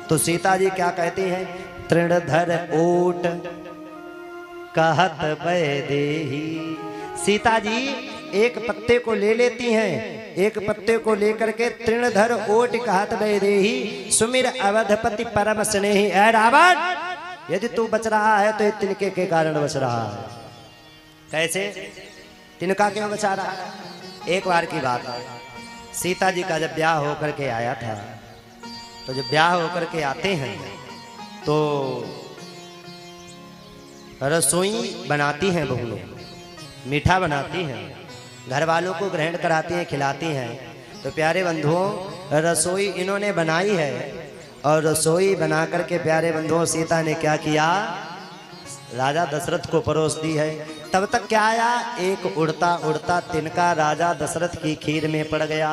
तो सीता जी क्या कहती हैं, तृणधर ओट कहत वैदेही। सीता जी एक पत्ते को ले लेती हैं, एक पत्ते को लेकर के तृणधर ओट कहत वैदेही सुमिर अवधपति परम स्नेही। ऐ रावण, यदि तू बच रहा है तो तिनके के कारण बच रहा है। कैसे? तिनका क्यों बचा रहा है? एक बार की बात है, सीता जी का जब ब्याह होकर के आया था, तो जब ब्याह होकर के आते हैं तो रसोई बनाती हैं बहुएं, मीठा बनाती हैं, घर वालों को ग्रहण कराती हैं, खिलाती हैं। तो प्यारे बंधुओं, रसोई इन्होंने बनाई है और रसोई बना करके प्यारे बंधुओं सीता ने क्या किया, राजा दशरथ को परोस दी है। तब तक क्या आया, एक उड़ता उड़ता तिनका राजा दशरथ की खीर में पड़ गया।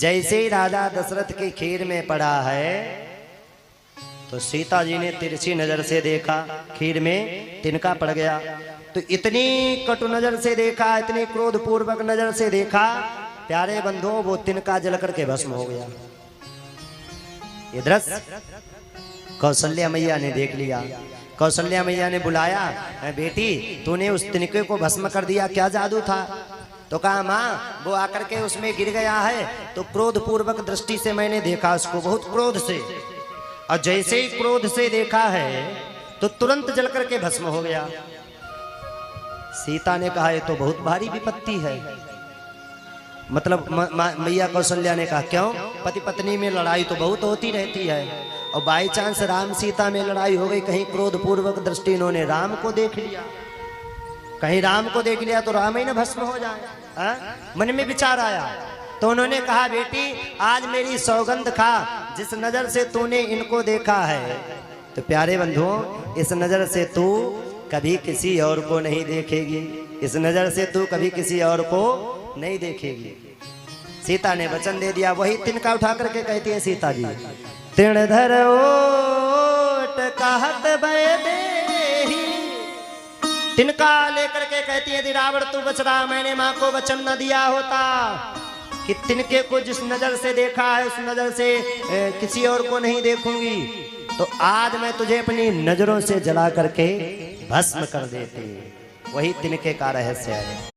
जैसे ही राजा दशरथ की खीर में पड़ा है तो सीता जी ने तिरछी नजर से देखा, खीर में तिनका पड़ गया। तो इतनी कटु नजर से देखा, इतनी क्रोधपूर्वक नजर से देखा, प्यारे बंधुओं वो तिनका जल करके भस्म हो गया। ये दृश्य कौशल्या मैया ने देख लिया। कौशल्या मैया ने बुलाया, बेटी तूने उस तिनके को भस्म कर दिया, क्या जादू था? तो कहा माँ वो आकर के उसमें गिर गया है, तो क्रोध पूर्वक दृष्टि से मैंने देखा उसको, बहुत क्रोध से, और जैसे ही क्रोध से देखा है तो तुरंत जल करके भस्म हो गया। सीता ने कहा ये तो बहुत भारी विपत्ति है। मतलब मैया कौशल्या ने कहा क्यों? पति पत्नी में लड़ाई तो बहुत होती रहती है, और बाई चांस राम सीता में लड़ाई हो गई, कहीं क्रोध पूर्वक दृष्टि इन्होंने राम को देख लिया, कहीं राम को देख लिया तो राम ही न भस्म हो जाए। मन में विचार आया तो उन्होंने कहा बेटी आज मेरी सौगंध खा, जिस नजर से तूने इनको देखा है, तो प्यारे बंधुओं इस नजर से तू कभी किसी और को नहीं देखेगी, इस नजर से तू कभी किसी और को नहीं देखेगी। सीता ने वचन दे दिया। वही तिनका उठा करके कहती है सीता जी, तृणधर ओट कहत वैदेही। तिनका लेकर के कहती है यदि रावण तू बच रहा, मैंने माँ को वचन न दिया होता कि तिनके को जिस नजर से देखा है उस नजर से किसी और को नहीं देखूंगी, तो आज मैं तुझे अपनी नजरों से जला करके भस्म कर देती। वही तिनके का रहस्य है।